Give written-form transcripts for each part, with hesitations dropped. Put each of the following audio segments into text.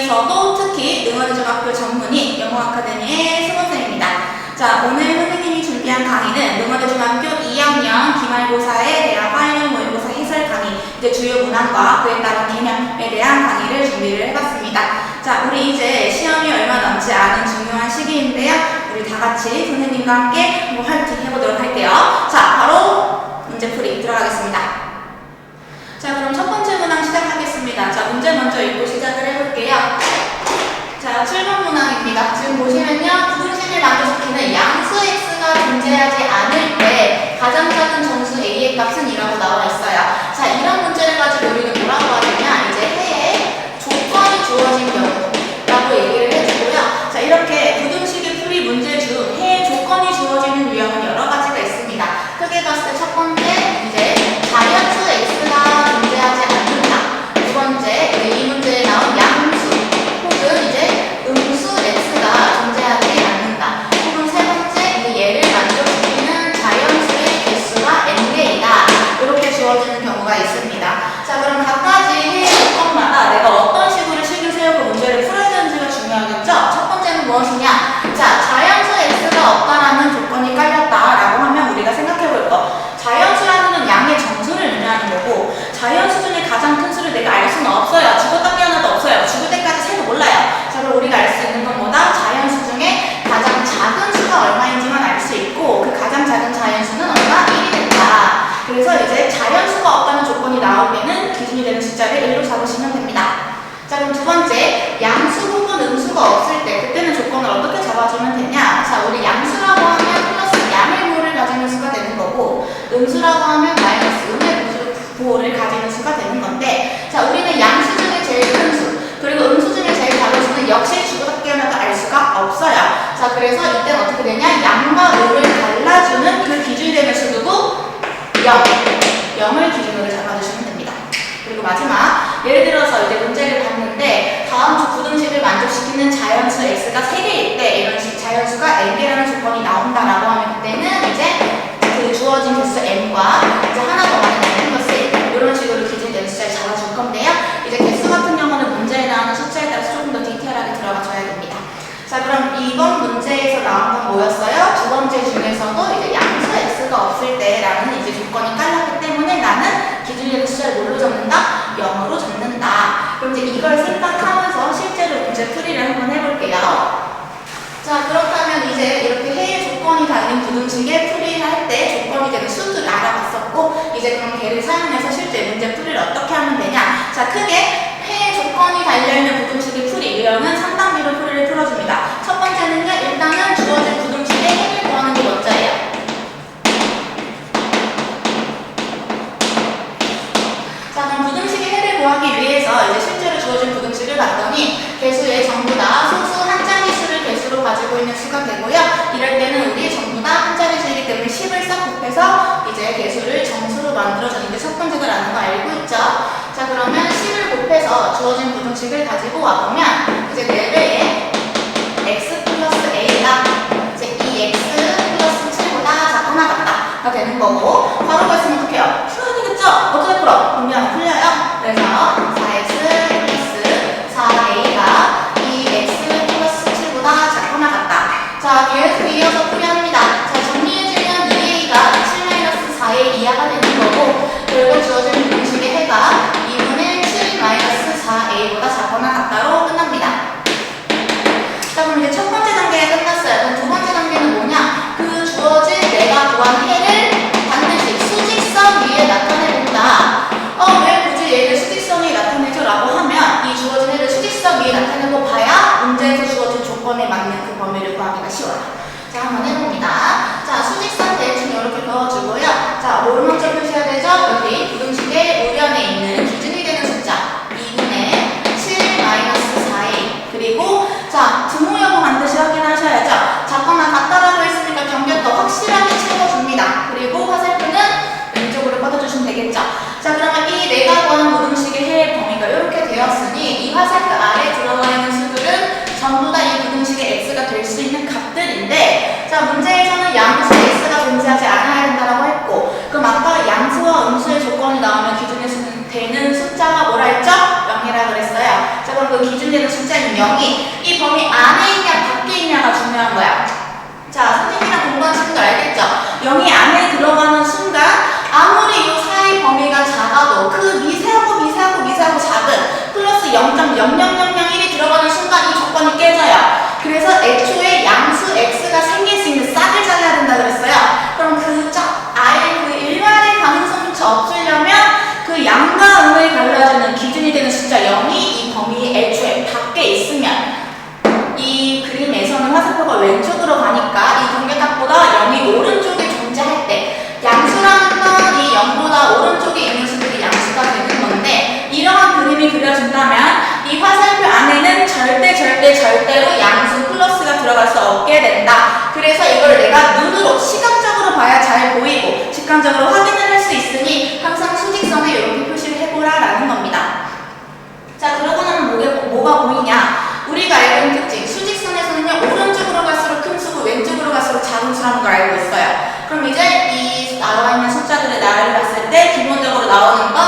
중에서도 특히 능원중학교 전문의 영어아카데미의 수험생입니다. 자, 오늘 선생님이 준비한 강의는 능원중학교 2학년 기말고사에 대한 파이널 모의고사 해설 강의, 이제 주요 문항과 그에 따른 개념에 대한 강의를 준비를 해봤습니다. 자, 우리 이제 시험이 얼마 남지 않은 중요한 시기인데요. 우리 다 같이 선생님과 함께 한번 화이팅 해보도록 할게요. 자, 바로 문제풀이 들어가겠습니다. 자, 그럼 첫 번째 문항 시작하겠습니다. 자, 문제 먼저 읽고 시작을 해볼게요. 자, 7번 문항입니다. 지금 보시면요, 부등식을 만족시키는 양수 x가 존재하지 않을 때 가장 작은 정수 a의 값은 이라고 나와 있어요. 자, 이런 문제를 가지고 우리는 뭐라고 하느냐, 이제 해에 조건이 주어진 경우라고 얘기를 해주고요. 자, 이렇게 부등식의 풀이 문제 중 해에 조건이 주어지는 유형은 여러 가지가 있습니다. 크게 봤을 때 첫 번째, 이제 자연수 x가 존재하지 않는다. 두 번째, 이 문제에 나온 양수 혹은 이제 음수 x가 존재하지 않는다. 혹은 세 번째, 얘를 만족시키는 자연수의 개수가 n개이다. 이렇게 주어지는 경우가 있습니다. 자, 그럼 각가지 해의 조건마다 내가 어떤 식으로 식을 세우고 문제를 풀어야 되는지가 중요하겠죠? 첫 번째는 무엇이냐? 자, 자연수 x가 없다라는 조건이 깔렸다라고 하면 우리가 생각해볼 거. 자연수라는 건 양의 정수를 의미하는 거고, 자연수 중에 가장 큰 수를 내가 알 수는 없어요. 죽었다 깨어나도 없어요. 죽을 때까지 세도 몰라요. 자, 그럼 우리가 알 수 있는 건 뭐다? 자연수 중에 가장 작은 수가 얼마인지만 알 수 있고, 그 가장 작은 자연수는 얼마? 1이 된다. 그래서 이제 자연수가 없다는 조건이 나올 때는 기준이 되는 숫자를 1로 잡으시면 됩니다. 자, 그럼 두 번째, 양수 혹은 음수가 없을 때 그때는 조건을 어떻게 잡아주면 되냐? 자, 우리 양수라고 하면 플러스 양의 부호를 가지는 수가 되는 거고, 음수라고 하면 마이너스 음의 부호를 가지는 수가 되는 건데, 자, 우리는 양수 중에 제일 큰 수, 그리고 음수 중에 제일 작은 수는 역시 죽었다 깨어나도 알 수가 없어요. 자, 그래서 이때는 어떻게 되냐? 양과 음을 갈라주는 그 기준이 되는 수 누구? 0을 기준으로 잡아주시면 됩니다. 그리고 마지막, 예를 들어서 이제 문제를 봤는데 다음 주 부등식을 만족시키는 자연수 x가 3개일 때 이런 식 자연수가 n개라는 조건이 나온다라고 하면 그때는 이제 그 주어진 개수 n과 이제 하나 더 많은 n 플러스 1 이런 식으로 기준되는 숫자를 잡아줄 건데요. 이제 개수 같은 경우는 문제에 나오는 숫자에 따라서 조금 더 디테일하게 들어가줘야 됩니다. 자, 그럼 이번 문제에서 나온 건 뭐였어요? 두 번째 중에서도 이제 양수 x가 없을 때라는 이제 조건이 깔렸기 때문에 나는 기준이 되는 숫자를 뭘로 적는다? 0으로 적는다. 그럼 이제 이걸 생각하면서 실제로 문제 풀이를 한번 해볼게요. 자, 그렇다면 이제 이렇게 해의 조건이 달린 부등식의 풀이할 때 조건이 되는 수들을 알아봤었고, 이제 그럼 걔를 사용해서 실제 문제 풀이를 어떻게 하면 되냐? 자, 크게 해의 조건이 달려있는 부등식의 풀이 유형은 3단계로 풀이를 풀어줍니다. 첫 번째는요, 일단은 주어진 부등식의 해를 구하는 게 먼저예요. 자, 그럼 부등식의 해를 구하기 위해서 이제 실제로 주어진 부등식을 봤더니 개수의 전부 다 소수 한 자리 수를 개수로 가지고 있는 수가 되고요. 이럴 때는 우리 전부 다 한 자리 수이기 때문에 10을 싹 곱해서 이제 개수를 정수로 만들어줬는데 첫 번째다라는 거 알고 있죠? 자, 그러면 10을 곱해서 주어진 부등식을 가지고 와보면 이제 4배의 x 플러스 a가 이제 2x 플러스 7보다 작거나 같다가 되는 거고, 바로 있으면 어떻게 해요? 풀어야 되겠죠? 어떻게 풀어? 그러면 풀려요. 그래서 4x 플러스 4a가 2x 플러스 7보다 작거나 같다. 자, 계속 이어서 풀이합니다. 자, 정리해주면 2a가 7-4의 이하가 되는 거고, 그리고 주어진 부등식의 해가 2분의 7-4a보다 작거나 같다로 끝납니다. 자, 그럼 이제 첫 번째 단계가 끝났어요. 그럼 두 번째 단계는 뭐냐? 그 주어진 내가 구한 해를 반드시 수직선 위에 나타내본다. 왜 굳이 얘를 수직선 위에 나타내죠? 라고 하면 이 주어진 해를 수직선 위에 나타내고 봐야 문제에서 주어진 조건에 맞는 그 범위를 구하기가 쉬워요. 자, 한번 해봅니다. 자, 수직선 대충 이렇게 그어주고요. 자, 뭘 먼저 표시해야 되죠? 여기 부등식의 우변에 있는 기준이 되는 숫자 2분의 7-4a. 그리고 자, 등호 여부 반드시 확인하셔야죠. 작거나 같다라고 했으니까 경계도 확실하게 채워줍니다. 그리고 화살표는 왼쪽으로 뻗어주시면 되겠죠. 자, 그러면 이 내가 구한 부등식의 해의 범위가 이렇게 되었으니 이 화살표 아래에 들어가 있는 수들은 전부 다 이 부등식의 x가 될 수 있는 값들인데, 자, 문제에서는 양수 x가 존재하지 않아야 된다고 했고, 그럼 아까 양수와 음수의 조건이 나오면 기준에 되는 숫자가 뭐라 했죠? 0이라 그랬어요. 자, 그럼 그 기준 되는 주어지는 숫자인 0이 이 범위 안에 있냐 밖에 있냐가 중요한 거야. 자, 선생님이랑 공부한 친구들 알겠죠? 0이 안에 들어가는 순간 아무리 이 사이 범위가 작아도 그 미세하고 작은 플러스 0.0001이 들어가는 순간 이 조건이 깨져요. 그래서 애초에 양수 x가 생길 수 있는 싹을 잘라야 된다 그랬어요. 그럼 아예 그 일반의 가능성조차 없으려면 그 양과 음을 갈라주는 기준이 되는 숫자 0이 이 범위 애초에 밖에 있으면 이 그림에서는 화살표가 왼쪽으로 가니까 이 경계각보다 0이 오른쪽에 존재할 때 양수라는 건 이 0보다 오른쪽에 있는 수들이 양수가 되는 건데 이러한 그림이 그려진다면 이 화살표 안에는 절대로 양수 플러스가 들어갈 수 없게 된다. 그래서 이걸 내가 눈으로 시각적으로 봐야 잘 보이고 직관적으로 확인을 할 수 있으니 항상 수직선에 이렇게 표시를 해보라 라는 겁니다. 자, 그러고 나면 뭐가 보이냐? 우리가 알고 있는 특징, 수직선에서는요 오른쪽으로 갈수록 큰 수고 왼쪽으로 갈수록 작은 수라는 걸 알고 있어요. 그럼 이제 이 나와 있는 숫자들의 나를 봤을 때 기본적으로 나오는 거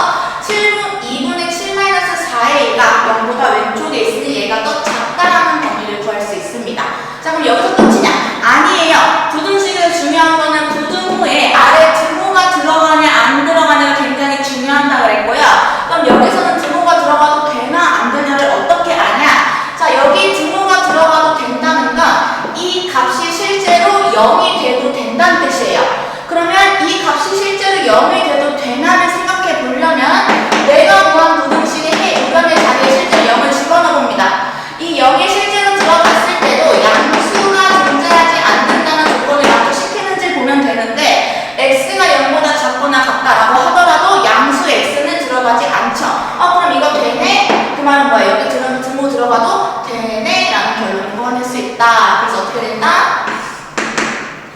2분의 7-4의 2가 0보다 왼쪽에 있으니 얘가 더 작다라는 범위를 구할 수 있습니다. 자, 그럼 여기서 끝이냐? 아니에요. 부등식에서 중요한 거는 부등 후에 아래 등호가 들어가냐 안 들어가냐가 굉장히 중요하다 그랬고요. 그럼 여기서는 등호가 들어가도 되나 안 되냐를 어떻게 아냐? 자, 여기 등호가 들어가도 된다는 건 이 값이 실제로 0이 돼도 된다는 뜻이에요. 그러면 이 값이 실제로 0이 돼도 되나를 생각해 보려면 내가 구한 부등식의 우변의 자리에 실제로 0을 집어넣어 봅니다. 이 0이 실제로 들어갔을 때도 양수가 존재하지 않는다는 조건을 만족시키는지 보면 되는데 x가 0보다 작거나 같다라고 하더라도 양수 x는 들어가지 않죠. 그럼 이거 되네? 그 말은 뭐야? 여기 등호 들어가도 되네? 라는 결론을 구해낼 수 있다. 그래서 어떻게 된다?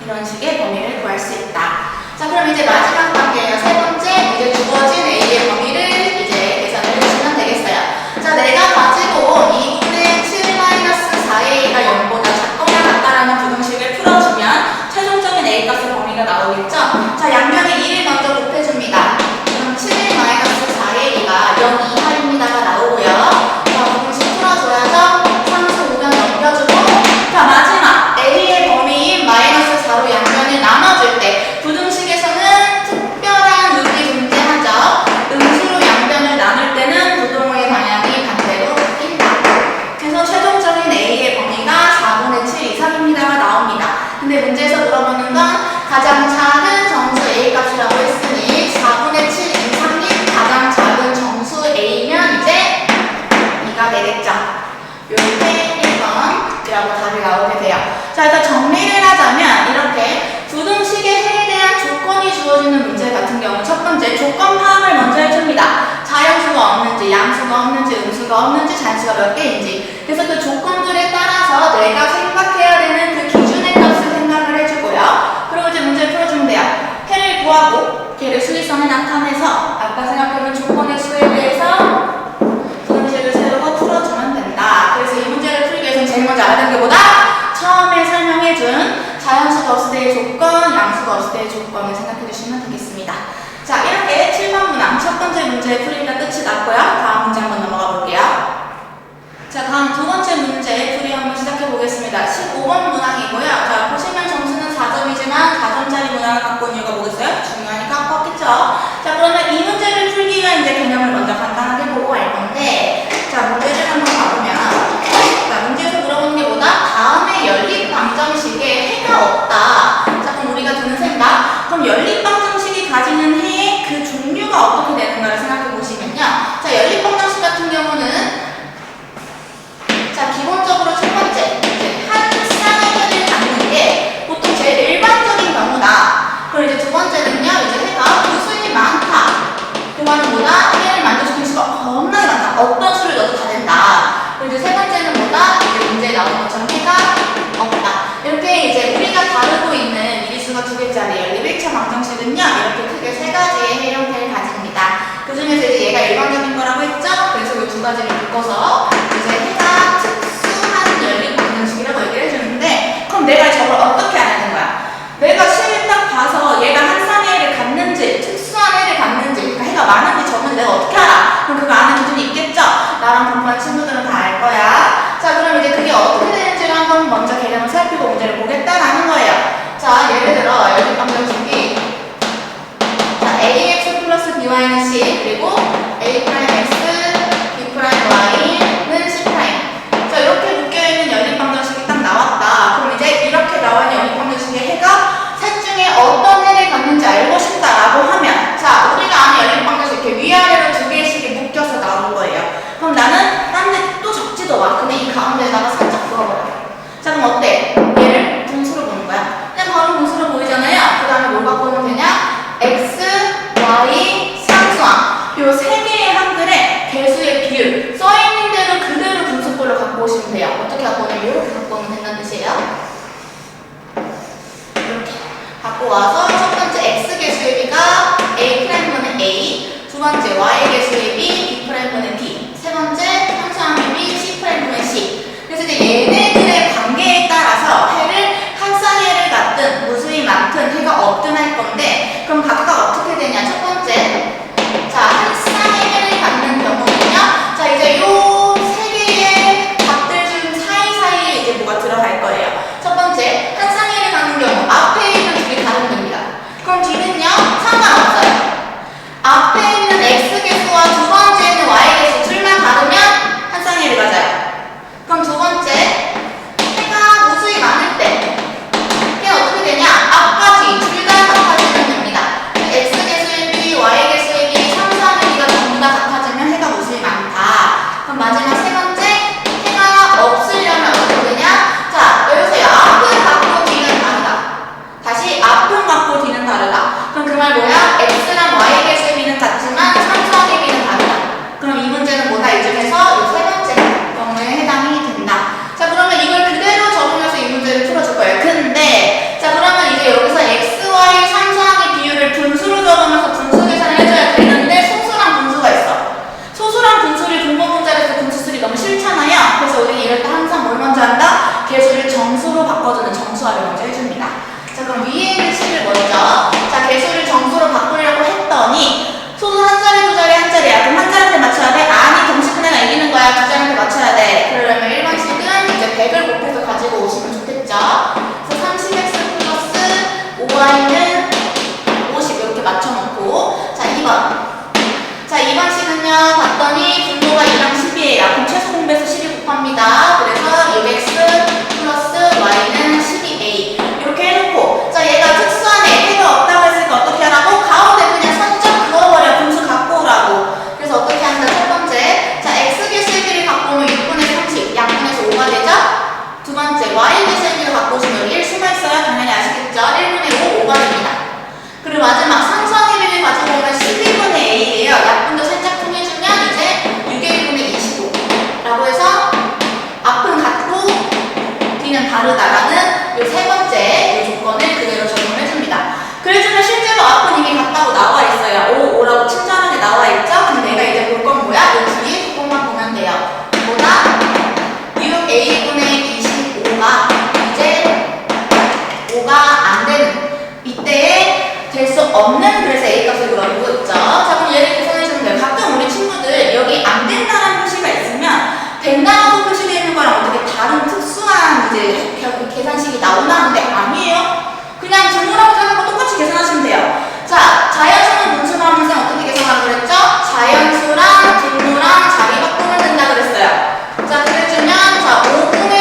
이런 식의 범위를 구할 수 있다. 자, 그럼 이제 마지막 단계예요. 세 번째, 이제 주어진 A의 범위를 이제 계산을 해주시면 되겠어요. 자, 내가 가지고 2분의 7-4의 2가 0보다 작거나 같다라는 부등식을 풀어주면 최종적인 A 값의 범위가 나오겠죠? 자, 양변에 1을 먼저 곱해줍니다. 그럼 7-4의 2가 0 이하입니다가 나오고요. 자, 부등식 풀어줘야죠. 상수 우변 넘겨주고. 자, 마지막 A의 범위인 -4로 양변을 나눠줄 때 부등식에서는 특별한 룰이 존재하죠. 음수로 양변을 나눌 때는 부등호의 방향이 반대로 바뀐다. 그래서 최종적인 A의 범위가 4분의 7 이상입니다가 나옵니다. 근데 문제에서 물어보는 건 가장 작은 정수 A 값이라고 했으니 4분의 7 이상인 가장 작은 정수 A면 이제 2가 되겠죠. 요렇게 1번이라고 답이 나오게 돼요. 자, 일단 정리를 하자면 이렇게 부등식의 해에 대한 조건이 주어지는 문제 같은 경우 첫 번째 조건 파악을 먼저 해줍니다. 자연수가 없는지, 양수가 없는지, 음수가 없는지, 잔수가 몇 개인지. 그래서 그 조건들에 따라서 내가 생각해야 되는 그 기준의 값을 생각을 해주고요. 그리고 이제 문제를 풀어주면 돼요. 해를 구하고 걔를 수직선에 나타내서 아까 생각해둔 조건의 수에 대해서 부등식을 세우고 풀어주면 된다. 그래서 이 문제를 풀기 위해서는 제일 먼저 알아야 되는 게 뭐다? 처음에 설명해준 자연수가 없을 때의 조건, 양수가 없을 때의 조건을 생각해 주시면 되겠습니다. 자, 이렇게 7번 문항 첫 번째 문제 풀이가 끝이 났고요. 다음 문제 한번 넘어가 볼게요. 자, 다음 두 번째 문제 풀이 한번 시작해 보겠습니다. 15번 문항이고요. 자, 보시면 점수는 4점이지만 4점짜리 문항을 갖고 있는 이유가 뭐겠어요? 중요하니까 컸겠죠? 자, 그러면 이 문제를 풀기 위한 이제 개념을 먼저 간단하게 보고 갈 건데, 자, 문제를 한번 봐보면, 자, 문제에서 물어보는 게 뭐다? 다음에 연립방정식에 해가 없다. 자, 그럼 우리가 드는 생각? 그럼 연립방정식이 가지는 해의 그 종류가 어떻게 되는가를 생각해 보시면요. 자, 연립방정식 같은 경우는 자, 기본적으로 첫 번째, 이제 한 쌍의 해를 갖는 게 보통 제일 일반적인 경우다. 그리고 이제 두 번째는요, 이제 해가 무수히 많다. 그 말은 뭐다? 해를 만들어주는 수가 겁나게 많다. 어떤 수를 넣어도 다 된다. 그리고 이제 세 번째는 뭐다? 이제 문제에 나온 것처럼 해가 없다. 이렇게 이제 우리가 다루고 있는 미리수가 2개짜리 연립 1차 방정식은요, 이렇게 크게 세 가지의 해 형태를 가집니다. 그 중에서 이제 얘가 일반적인 거라고 했죠? 그래서 이 두 가지를 묶어서 이제 해가 특수한 연립 방정식이라고 얘기를 해주는데, 그럼 내가 저걸 어떻게 알아야 거야? 내가 시를 딱 봐서 얘가 한 쌍의 해를 갖는지, 특수한 해를 갖는지, 그러니까 해가 많은지 적은지 내가 어떻게 알아? 그럼 그거 아는 기준이 있겠죠? 나랑 공부한 친구들은 다 알 거야. 돼요. 어떻게 갖고 오냐면 이렇게 갖고 오면 된다는 뜻이에요. 이렇게 갖고 와서 첫 번째 x의 수의 b가 a'-는 a, 두 번째 y의 수의 b, b'는 b, 세 번째 함수항의 b, c'는 c. 그래서 이제 얘네들의 관계에 따라서 해를 한 쌍해를 갖든 무수히 많든 해가 없든 할 건데, 그럼 각각 어떻게 되냐? 첫 번째, 자, 한 쌍의 해를 갖는 경우는요. 자, 이제 요 세 개의 값들 중 사이사이에 이제 뭐가 들어갈 거예요. 첫 번째, 한 쌍해를 갖는 경우 앞에 있는 둘이 다르면 됩니다. 그럼 뒤는요? 상관없어요. 앞에 있는 x개수와 두 번째 있는 y개수 둘만 다르면 한 쌍해를 가져요. 그럼 두 번째, 해가 무수히 많을 때 걔는 어떻게 되냐? 앞까지 둘 다 같아지면 됩니다. x개수의 b, y개수의 b, 상수항의 b가 전부 다 같아지면 해가 무수히 많다. 그럼 마지막 세 번째, 해가 없으려면 어떻게 되냐? 자, 여기서요. 앞은 같고 뒤는 다르다. 다시 앞은 같고 뒤는 다르다. 그럼 그 말 뭐야? x랑 y개수의 b는 같지만 상수항의 b는 다르다. 그럼 이 문제는 뭐다? 이 중에서 이 세 번째 경우에 해당이 된다. 자, 그러면 이걸 그대로 적으면서 이 문제를 풀어줄 거예요. 근데 자, 그러면 이제 여기서 x, y 상수항의 비율을 분수로 적으면서 분수 계산을 해줘야 되는데 소수랑 분수가 있어. 소수랑 분수를 분모 문자에서 분수술이 너무 싫잖아요. 그래서 우리 이럴 때 항상 뭘 먼저 한다? 개수를 정수로 바꿔주는 정수화를 먼저 해줍니다. 자, 그럼 위에 있는 식을 먼저, 자, 개수를 정수로 바꾸려고 했더니 소수 한 자리, 두 자리, 한 자리야. 그럼 한 자리한테 맞춰야 돼? 아니, 정식분해가 이기는 거야. 두 자리한테 맞춰야 돼. 그러려면 1번식은 이제 100을 곱해서 가지고 오시면 좋겠죠. 그래서 30x 플러스 5y는 50 이렇게 맞춰놓고, 자, 2번. 자, 2번식은요, 봤더니 분모가 2랑 10이에요. 그럼 최소 공배수 10이 곱합니다. 그래서 6x 플러스 y는 12a. 이렇게 해놓고, 자, 얘가 특수한 해가 없다고 했으니까 어떻게 하라고? 가운데 그냥 선점 그어버려. 분수 갖고 오라고. 그래서 어떻게 한다? 첫 번째, 자, x개수의 b를 갖고 오면 6분의 30, 양분에서 5가 되죠? 두 번째, y개수의 b를 갖고 오시면 여기 1 숨어있어요. 당연히 아시겠죠? 1분의 5, 5가 됩니다. 그리고 마지막 상수항의 b를 가지고 오면 12분의 a예요. 약분도 살짝 통해주면 이제 6의 1분의 25라고 해서 앞은 같고 뒤는 다르다라는 이 세 번째 이 조건을 그대로 적용을 해줍니다. 그래주면 실제로 앞은 이미 같다고 나와 있어요. 5, 5라고 친절하게 나와 있죠? 근데 내가 이제 볼 건 뭐야? 이 뒤에 조건만 보면 돼요. 뭐다? 6a분의 25가 이제 5가 안 되는 이때에 될 수 없는, 그래서 a 값을 그려보고 있죠. 자, 그럼 얘를 계산해주면 돼요. 가끔 우리 친구들 여기 안 된다는 표시가 있으면 된다고 표시되어 있는 거랑 어떻게 다른 특수한 이제 계산식이 나오나 하는데 아니에요. 그냥 분모라고 생각하고 똑같이 계산하시면 돼요. 자, 자연수는 분수로 하면 어떻게 계산하라고 그랬죠? 자연수랑 분모랑 자리 바꾸면 된다 그랬어요. 자, 그래주면 자, 5분의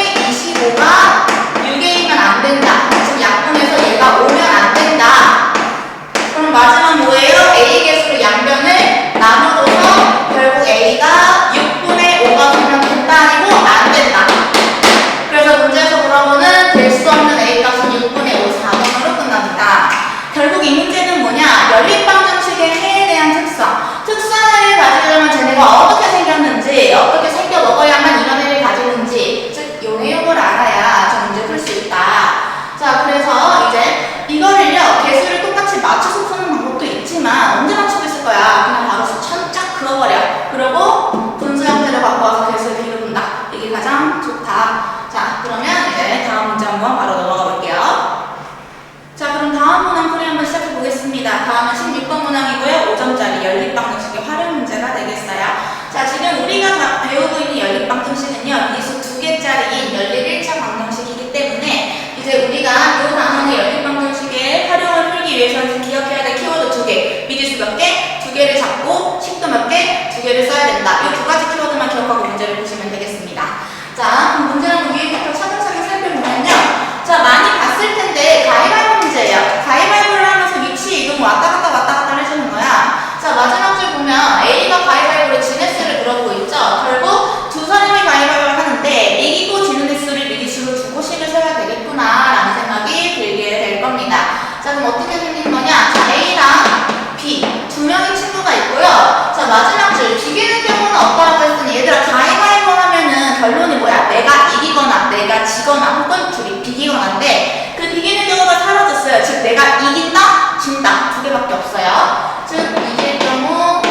지거나 혹은 둘이 비기거나인데 그 비기는 경우가 사라졌어요. 즉 내가 이긴다, 진다 두 개밖에 없어요. 즉 이길 경우,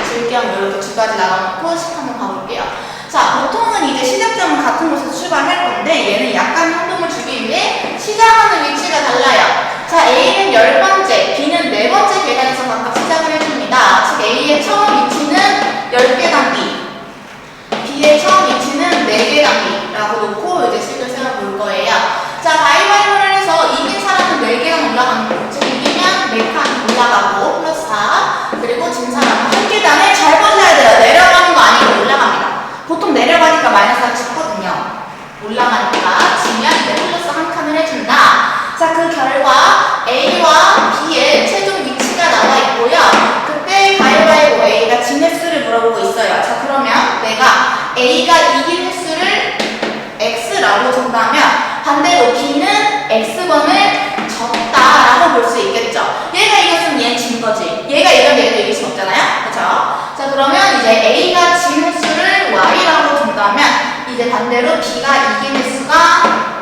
질 경우 이렇게 두 가지 나눠놓고 한번 가볼게요. 자, 보통은 이제 시작점은 같은 곳에서 출발할 건데 얘는 약간 행동을 주기 위해 시작하는 위치가 달라요. 자, A는 10번째, B는 4번째 계단에서 각각 시작을 해줍니다. 즉 A의 처음 위치는 10개 단위, B의 처음 위치는 4개 단위라고 놓고 이제 식을 세워볼 거예요. 자, 가위바위보를 해서 이긴 사람은 4계단 올라가는 거고, 즉 이기면 4칸 올라가고 플러스 4, 그리고 진 사람은 1계단을 잘 보셔야 돼요. 내려가는 거 아니고 올라갑니다. 보통 내려가니까 마이너스가 죽거든요. 올라가니까 지면 이제 플러스 1칸을 해준다. 자, 그 결과 A와 B의 최종 위치가 나와 있고요. 그때 가위바위보 A가 진 횟수를 물어보고 있어요. 자, 그러면 내가 A가 이긴 횟수를 X라고 준다면 반대로 B는 X번을 졌다라고 볼 수 있겠죠. 얘가 이겼으면 얘는 진 거지. 얘가 이기면 얘도 이길 수 없잖아요. 그쵸? 자, 그러면 이제 A가 진 횟수를 Y라고 준다면 이제 반대로 B가 이긴 횟수가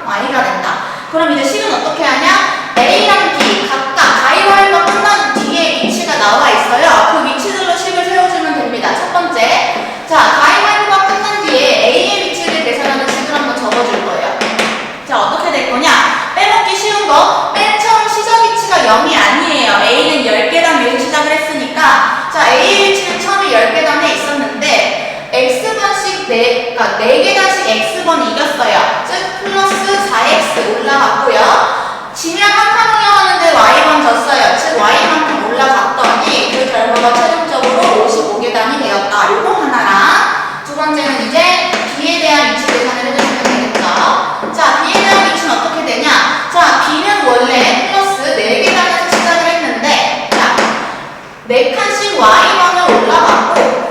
Y가 된다. 그럼 이제 식은 어떻게 하냐? A랑 B 각각 가위바위보가 끝난 뒤에 위치가 나와 있어요. 그 위치들로 식을 세워주면 됩니다. 첫 번째, 자, 가위바위보가 끝난 뒤에 A의 위치를 계산하는 식을 한번 적어줄 거예요. 자, 어떻게 될 거냐? 빼먹기 쉬운 거, 맨 처음 시작 위치가 0이 아니에요. A는 10계단 위에서 시작을 했으니까, 자, A의 위치는 처음에 10계단에 있었는데 X번씩 그러니까 4계단씩 X번이 이겼어요. 즉 플러스 4X 올라갔고요. 지면 한 칸 올라가는데 Y번 졌어요. 즉 Y만큼 올라갔더니 그 결과가 최종적으로 55계단이 되었다. 요거 하나랑 두 번째는 이제 B에 대한 위치 계산을 해주시면 되겠죠. 자, B에 대한 위치는 어떻게 되냐? 자, B는 원래 플러스 4계단에서 시작을 했는데, 자, 4칸씩 Y번을 올라갔고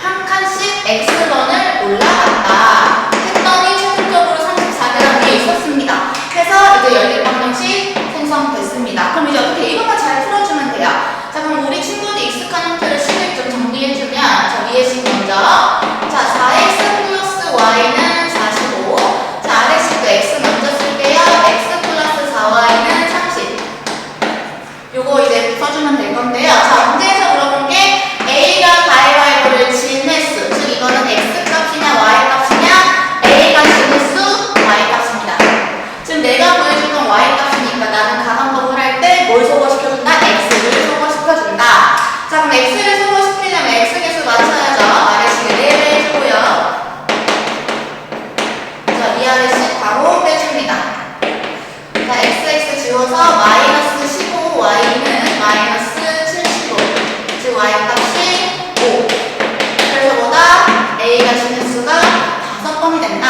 한 칸씩 X번을 올라갔다 했더니 최종적으로 34계단 위에 있었습니다. 그래서 이제 연립방정식 생성됐습니다. 그럼 이제 어떻게 이것만 잘 풀어주면 돼요. 자, 그럼 우리 친구들이 익숙한 형태를 식을 좀 정리해주면, 자, 위에 식 먼저, 자, 4x 플러스 y는 45, 자, 아래 식도 x 먼저 쓸게요. x 플러스 4y는 30. 요거 이제 써주면 될 건데요. 자, 문제에서 물어본 게 A가 가위바위보를 진 횟수, 즉 이거는 x 값이냐 y 값이냐, A가 진 횟수, y 값입니다. 지금 내가 보여줬던 y 값이니까 나는 가상법을 할 때 뭘 소거시켜준다? x를 소거시켜준다. 자, 그럼 x를 소거시키려면 x 개수 맞춰야죠. 아래식을 4배 해주고요. 자, 위아래식 바로 빼줍니다. 자, x 지워서 마이너스 15, y는 마이너스 75. 즉 y 값이 5. 그래서 뭐다? A가 진 횟수가 5번이 된다.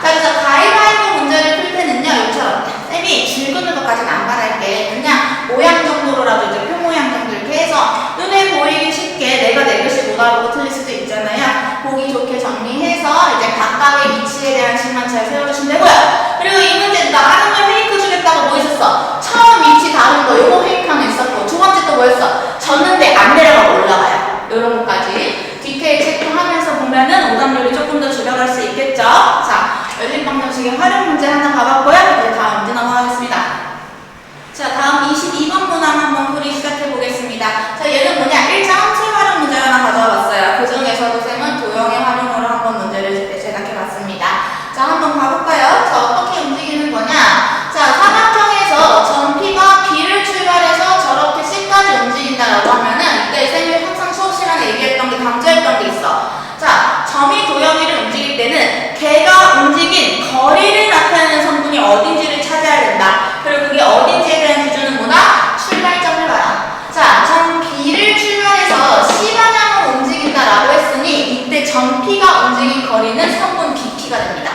자, 그래서 가위바위보 문제를 풀 때는요, 요처럼 쌤이 질그는 것까지는 안 바랄게. 그냥 모양 정도로라도 이제 표 모양 정도 이렇게 해서 눈에 보이기 쉽게 내가 내 글씨 못 알아보고 틀릴 수도 있잖아요. 보기 좋게 정리해서 이제 각각의 위치에 대한 식만 잘 세워주시면 되고요. 그리고 이 문제 나가는 걸 페이크 주겠다고 뭐 있었어? 처음 위치 다른 거 요거 페이크 하나 있었고, 두 번째 또 뭐였어? 졌는데 안 내려가고 올라가요. 요런 것까지 디테일 체크하면서 보면은 오답률이 조금 더 줄여갈 수 있겠죠? 자, 연립방정식의 활용 문제 하나 가봤고요. 이제 다음 문제 넘어가겠습니다. 자, 다음 22번 문항 한번 풀이 시작해 보겠습니다. 자, 얘는 뭐냐? 1차 함수 활용 문제를 하나 가져와 봤어요. 그 중에서도 쌤은 도형의 활용으로 한번 문제를 제작해 봤습니다. 자, 한번 가볼까요? 자, 어떻게 움직이는 거냐? 자, 사각형에서 점 P가 B를 출발해서 저렇게 C까지 움직인다라고 하면은 이때 쌤이 항상 수업 시간에 얘기했던 게 강조했던 게 있어. 자, 점이 도형이를 움직일 때는 걔가 움직인 거리를 나타내는 성분이 어딘지를 찾아야 된다. 그리고 그게 어딘지에 대한 기준은 뭐다? 출발점을 봐라. 자, 점 B를 출발해서 C 방향으로 움직인다라고 했으니 이때 점 P가 움직인 거리는 성분 BP가 됩니다.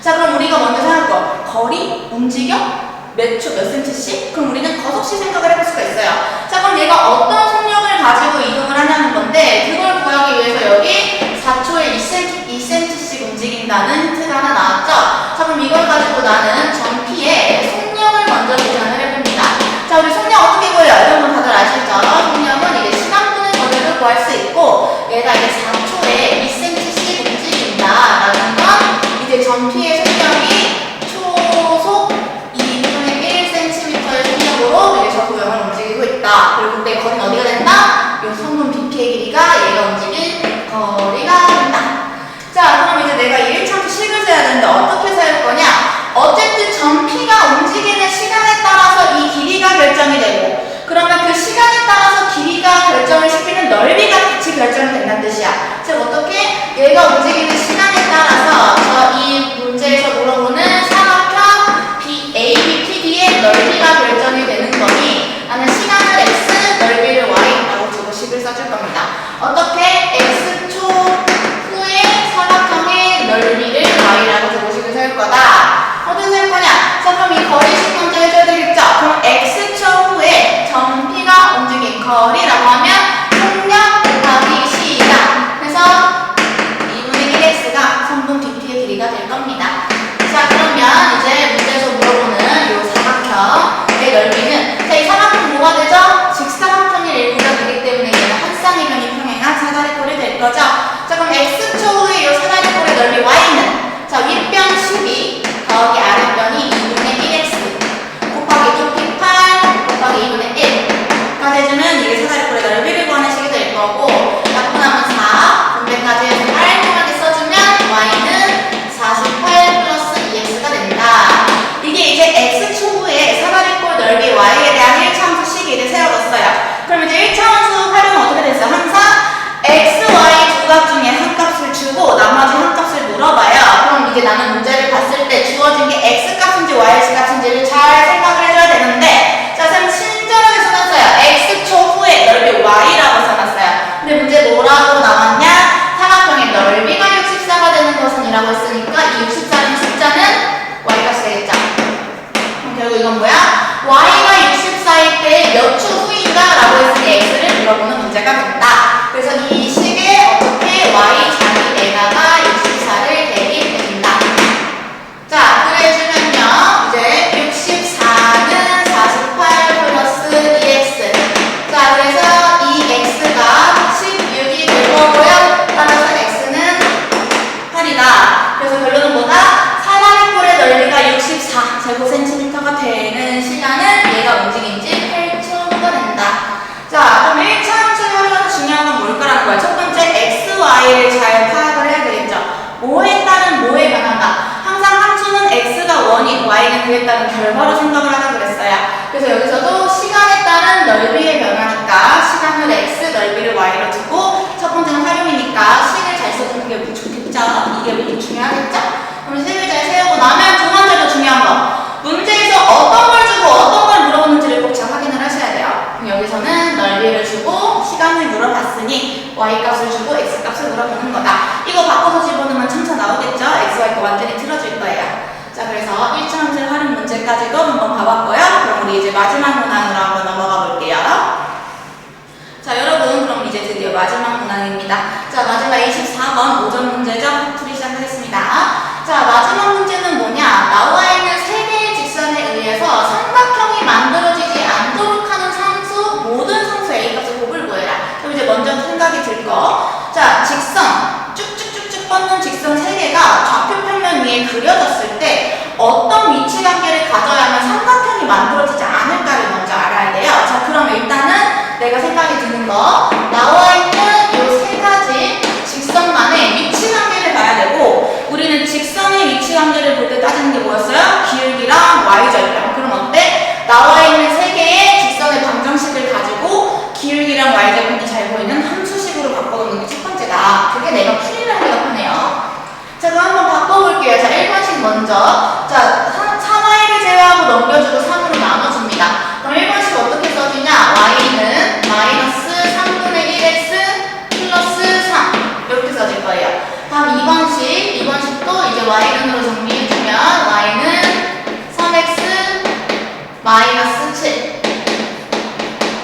자, 그럼 우리가 먼저 생각할 거, 거리? 움직여? 몇 초, 몇 센치씩? 그럼 우리는 거속시 생각을 해볼 수가 있어요. 자, 그럼 얘가 어떤 속력을 가지고 이동을 하냐는 건데, 그걸 구하기 위해서 여기 4초에 2cm씩 움직인다는 힌트가 하나 나왔죠? 자, 그럼 이걸 가지고 나는 점 P의 속력을 먼저 계산을 해봅니다. 자, 우리 속력 어떻게 구해요? 이런 건 다들 아시죠? 속력은 이게 시간분의 거리를 구할 수 있고, 얘가 이제 4초에 2cm씩 움직인다라는 건 이제 점 P의 속력을 자, 그럼 이제 내가 이 1차함수 식을 세야 되는데 어떻게 세울 거냐? 어쨌든 점 P가 움직이는 시간에 따라서 이 길이가 결정이 되고, 그러면 그 시간에 따라서 길이가 결정을 시키는 넓이가 같이 결정이 된다는 뜻이야. 즉 어떻게? 얘가 움직이는 시간에 따라서 이 문제에서 물어보는 삼각형 ABPD의 넓이가 결정이 되는 거니 나는 시간을 x, 넓이를 y라고 두고 식을 써줄 겁니다. 어떻게? x초 후에 삼각형의 넓이를 y라고 두고 식을 세울 거다. 어떻게 세울 거냐? 자, 그럼 이 거리식 문제 해줘야 되겠죠? 그럼 x초 후에 점 P가 움직인 거리라고 하면 속력 곱하기 시간. 그래서 2분의 1x가 선분 BP의 길이가 될 겁니다. 자, 그러면 이제 문제에서 물어보는 이 사각형의 넓이는, 자, 이 사각형 뭐가 되죠? 직사각형의 일부가 되기 때문에 얘는 한 쌍의 변이 평행한 사다리꼴이 될 거죠. 자, 그럼 x초 후에 이 사다리꼴의 넓이 y는, 자, 윗변 12 더하기 아랫변이 2분의 1x 곱하기 높이 8 곱하기 2분의 1가 되주면 이게 사다리꼴의 넓이를 구하는 식이 될 거고, 나쁘나면 4 분배까지 해서 깔끔하게 써주면 y는 48 플러스 2x가 된다. 이게 이제 x 초후에 사다리꼴 넓이 y에 대한 1차함수 식이 세워졌어요. 그럼 이제 1차함수 활용은 어떻게 됐어요? 항상 x, y 두 값 중에 한 값을 주고 나머지 한 값을 물어봐요. 그럼 이제 나는 문제를 봤을 때 주어진 게 x 값인지 y 값인지를 잘 생각을 해줘야 되는데, 자, 쌤 친절하게 써놨어요. x 초 후에 넓이 y라고 써놨어요. 근데 문제 뭐라고 나왔냐? 사각형의 넓이가 64가 되는 것은 이라고 했으니까 이 64라는 숫자는 y 값이 되겠죠. 그럼 결국 이건 뭐야? y가 64일 때 몇 초 후인가? 라고 했으니 x를 물어보는 문제가 된다. 그래서 이 식에 어떻게 y 자리 에다가 64를 대입해준다. 자, 그래주면요, 이제 64는 48 플러스 2x. 자, 그래서 이 x가 16이 될 거고요. 따라서 x는 8이다. 그래서 결론은 뭐다? 사다리꼴의 넓이가 64 제곱센티미터가 되는 시간은 얘가 움직인 지 8초가 된다. 자, 그럼 1차 함수를 중요한 건 뭘까라는 거야. 첫 번째, x, y를 잘 파악을 해야 되겠죠. 뭐에 따른 뭐의 변화인가. 항상 함수는 x가 원이고 y는 그에 따른 결과로 생각을 하라 그랬어요. 그래서 여기서도 시간에 따른 넓이의 변화니까 시간을 x, 넓이를 y로 두고, 첫 번째는 활용이니까 식을 잘 써주는 게 좋겠죠. 이게 중요하겠죠. 그럼 식을 잘 세우고 나면 두 번째도 중요한 거. 문제에서 어떤 걸 주고 어떤 걸 물어보는지를 꼭 잘 확인을 하셔야 돼요. 그럼 여기서는 넓이를 주고 시간을 물어봤으니 y값을 주고 x값을 물어보는 거다. 이거 바꿔서 집어넣으면 첨차 나오겠죠? x, y가 완전히 틀어질 거예요. 자, 그래서 1차 함수 활용 문제까지도 한번 봐봤고요. 그럼 우리 이제 마지막 문항으로 한번 넘어가 볼게요. 자, 여러분, 그럼 이제 드디어 마지막 문항입니다. 자, 마지막 24번 오전 문제죠? 풀이 시작하겠습니다. 자, 마지막 문제는 뭐냐? 나와 있는 세 개의 직선에 의해서 삼각형이 만들어지지 않도록 하는 상수, 모든 상수 A값을 곱을 구해라. 그럼 이제 먼저 생각이 들 거. 자, 직선, 쭉쭉쭉쭉 뻗는 직선 세 개가 좌표 평면 위에 그려졌을 때 어떤 위치 관계를 가져야만 삼각형이 만들어지지 않을까를 먼저 알아야 돼요. 자, 그럼 일단은 내가 생각이 드는 거, 나와 있는 이 세 가지 직선 간의 위치 관계를 봐야 되고, 우리는 직선의 위치 관계를 볼 때 따지는 게 뭐였어요? 기울기랑 y절편. 그럼 어때? 나와 있는 세 개의 직선의 방정식을 가지고 기울기랑 y절편이 잘 보이는 함수식으로 바꿔놓는 게 첫 번째다. 그게 내가 풀이를 하기가 편해요. 자, 그럼 한번 바꿔볼게요. 자, 1번식 먼저. 자, 3y를 제외하고 넘겨주고 3으로 나눠줍니다. 그럼 1번식 어떻게 써주냐? y는 마이너스 3분의 1x 플러스 3 이렇게 써질 거예요. 다음 2번식도 이제 y는으로 정리해주면 y는 3x 마이너스 7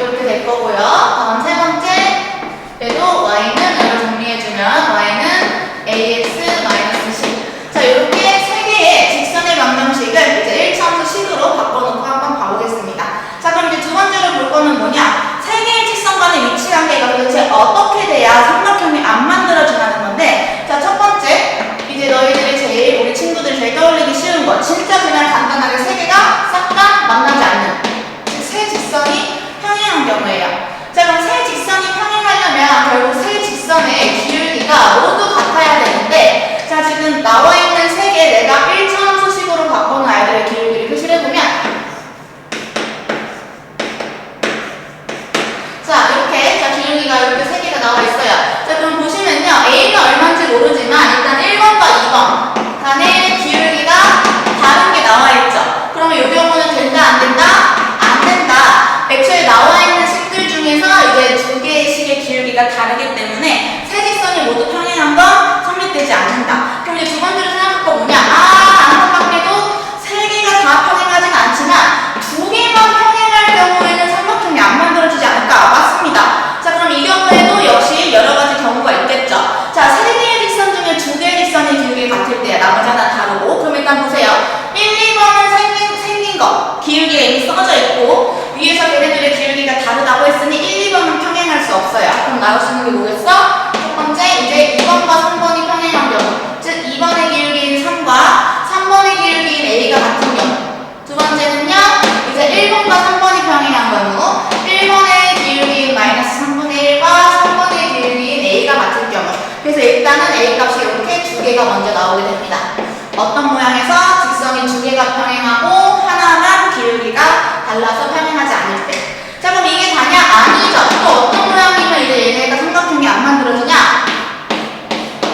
이렇게 될 거고요. 다음 세 번째에도 y는으로 정리해주면 y는 ax 마이너스 10. 자, 이렇게 세 개의 직선의 방정식을 이제 1차 함수 식으로 바꿔놓고 한번 봐보겠습니다. 자, 그럼 이제 두 번째로 볼 거는 뭐냐? 세 개의 직선 간의 위치 관계가 도대체 어떻게 돼야 삼각형이 안 만들어지는 건데, 자, 첫 번째, 이제 너희들이 제일, 우리 친구들이 제일 떠올리기 쉬운 거, 진짜 그냥 간단하게 세 개가 싹 다 만나지 않는, 즉 세 직선이 평행한 경우예요. 자, 그럼 세 직선이 평행하려면 결국 세 직선 개가 먼저 나오게 됩니다. 어떤 모양에서 직선이 두 개가 평행하고 하나만 기울기가 달라서 평행하지 않을 때. 자, 그럼 이게 다냐? 아니죠. 또 어떤 모양이면 이제 얘네가 삼각형이 안 만들어지냐?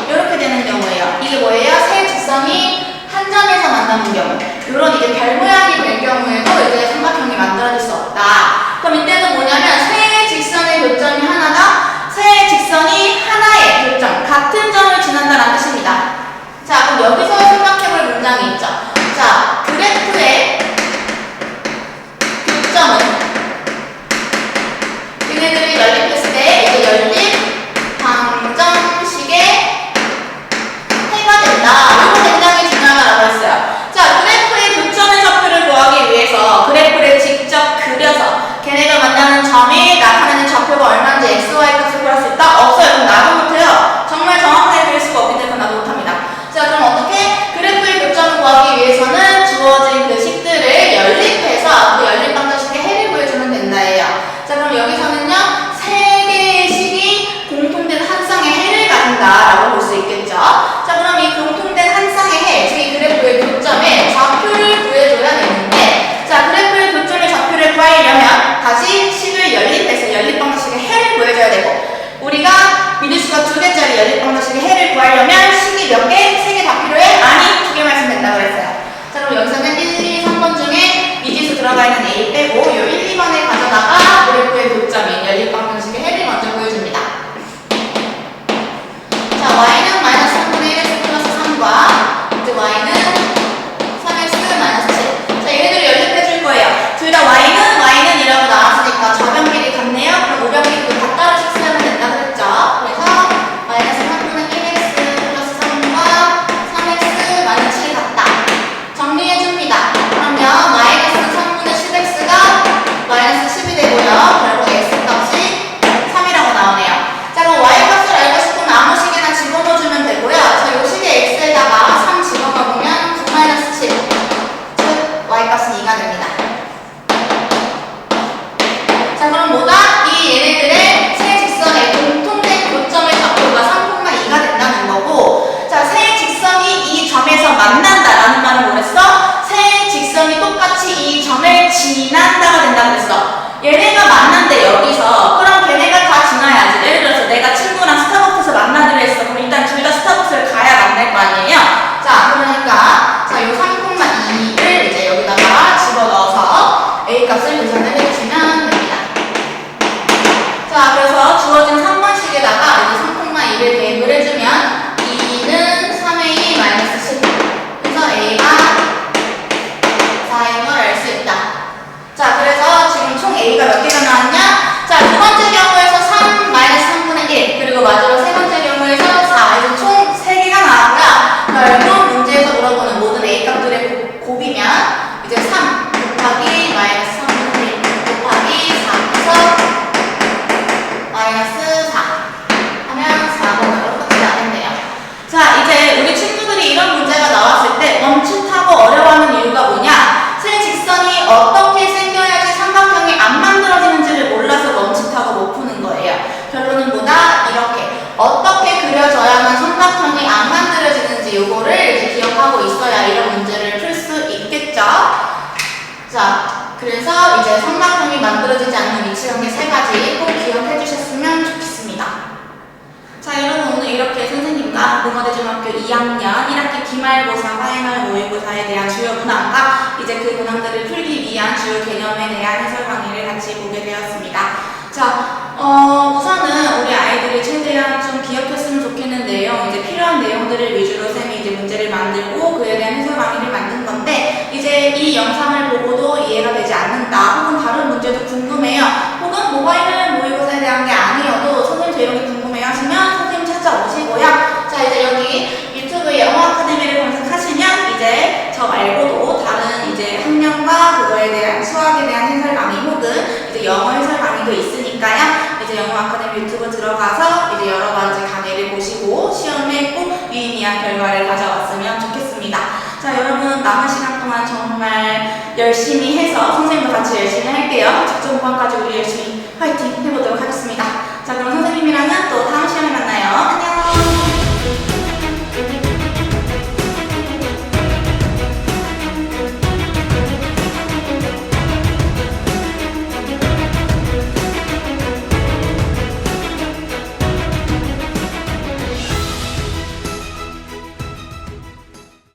이렇게 되는 경우예요. 이게 뭐예요? 세 직선이 한 점에서 만나는 경우. 이런 이제 별 모양이 될 경우에도 이제 삼각형이 만들어질 수 없다. 그럼 이때는 뭐냐면 세 직선의 교점이 하나다. 세 직선이 하나의 교점, 같은 점을 지난다는 뜻입니다. 자, 그럼 여기서 생각해볼 문장이 있죠. 자, 그래프의 교점은 얘네들이 연립했을 때 이제 연립 방정식의 해가 된다. 이거 굉장히 중요하다고 했어요. 자, 그래프의 교점의 좌표를 구하기 위해서 그래프를 직접 그려서 걔네가 만나는 점이 나타내는 좌표가 얼마인지 XY 값을 구할 수 있다? 없어요. 그럼 나도 못해요. 정말 정확하게 그릴 수가 없기 때문에 나도 못합니다. 자, 그럼 어떻게? 그래프의 교점을 구하기 위해서는 주어진 그 식들을 연립해서 그 연립 방정식의 해를 구해주면 된다예요. 자, 그럼 여기서는요, 세 개의 식이 공통된 한 쌍의 해를 가진다라고 볼 수 있겠죠. 자, 그럼 이 공통된 한 쌍의 해, 즉 이 그래프의 교점의 좌표를 구해줘야 되는데, 자, 그래프의 교점의 좌표를 구하려면 다시 식을 연립해서 연립 방정식의 해를 구해줘야 되고, 우리가 미지수가 2개짜리 연립 방정식의 해를 구하려면 식이 몇 개? 3개 다 필요해? 아니, 2개만 있으면 된다고 그랬어요. 자, 그럼 여기서는 1, 2, 3번 중에 미지수 들어가 있는 A 빼고 요 1, 2번에 가져다가 그래프의 교점인 연립 방정식의 해를 먼저 구해줍니다. 자, y는 마이너스 3분의 1x 플러스 3과 이제 y는 3x 마이너스 7. 자, 얘네들을 연립해줄 거예요. 둘 다 y는 이라고 나왔으니까 좌변끼리 같네요. 그럼 우변끼리 다 따로 식수하면 된다 그랬죠. 그래서 마이너스 3분의 1x 플러스 3과 3x 마이너스 7이 같다. 정리해줍니다. 그러면 마이너스 3분의 10x가 마이너스 10이 되고요. 결국 x 값이 3이라고 나오네요. 자, 그럼 y 값을 알고 싶으면 아무 식에나 집어넣어주면 되고요. 자, 요 식의 x에다가 3 집어넣으면 9 마이너스 7. 즉, y 값은 2가 됩니다. 자, 그럼 뭐다? 이 얘네들의 세 직선의 공통된 교점의 좌표가 3,2가 된다는 거고, 자, 세 직선이 이 점에서 만난다라는 말은 뭐랬어? 세 직선이 똑같이 이 점을 지난다가 된다고 그랬어. 얘네가 만난대 여기서. 그럼 걔네가 다 지나야지. 예를 들어서 내가 친구랑 스타벅스에서 만나기로 했어. 그럼 일단 둘 다 스타벅스를 가야 만날 거 아니에요? 자, 그러니까 자, 요 3,2를 이제 여기다가 집어넣어서 A 값을 계산을 해주시면 됩니다. 자, 그래서 주어진 3번식에다가 이제 3,2를 대입을 해주면 2는 3A 마이너스 10. 그래서 A가 4인 걸 알 수 있다. 자, 그래서 지금 총 A가 몇 개가 나왔냐? 자, 두 번째 경우에서 3 마이너스 3분의 1. 그리고 마지막 세 번째 경우에서 4. 이제 총 3개가 나왔고요. 결국 문제에서 물어보는 모든 A 값들의 곱이면 이제 3 곱하기 마이너스 3분의 1 곱하기 4에서 마이너스 4 하면 4번으로 끝이 나겠네요. 자, 이제 우리 친구들이 이런 문제가 나왔을 때 멈칫하고 어려워하는 이유가 뭐냐? 세 직선이 어떻게 생겨야지 삼각형이 안 만들어지는지를 몰라서 멈칫하고 못 푸는 거예요. 결론은 뭐다? 이렇게 어떻게 그려져야만 삼각형이 안 만들어지는지 요거를 이제 기억하고 있어야 이런 문제를 풀 수 있겠죠? 자, 그래서 이제 삼각형이 만들어지지 않는 위치관계 3가지 꼭 기억해 주셨으면 좋겠습니다. 자, 여러분 오늘 이렇게 선생님과 농어대중학교 2학년 1학기 기말고사, 화행할 모의고사에 대한 주요 문항과 이제 그 문항들을 풀기 위한 주요 개념에 대한 해설 강의를 같이 보게 되었습니다. 자, 우선은 우리 아이들이 최대한 좀 기억했으면 좋겠는 내용, 이제 필요한 내용들을 위주로 쌤이 이제 문제를 만들고 그에 대한 해설 강의를 만든 건데, 이제 이 영상을 보고도 이해가 되지 않는다, 혹은 다른 문제도 궁금해요, 혹은 모바일 모의고사에 대한 게 아니어도 선생님 저 이런 게 궁금해요 하시면 선생님 찾아오시고요. 자, 이제 여기 유튜브 영어 아카데미를 검색하시면 이제 저 말고도 다른 이제 학년과 그거에 대한 수학에 대한 해설 강의 혹은 이제 영어 해설 강의도 있으니까요. 이제 영어 아카데미 유튜브 들어가서 이제 여러 가지 강의를 보시고 시험에 꼭 유의미한 결과를 가져왔으면 좋겠습니다. 자, 여러분 남은 시간 동안 정말 열심히 해서 선생님도 같이 열심히 할게요. 직접 공부까지 우리 열심히 화이팅!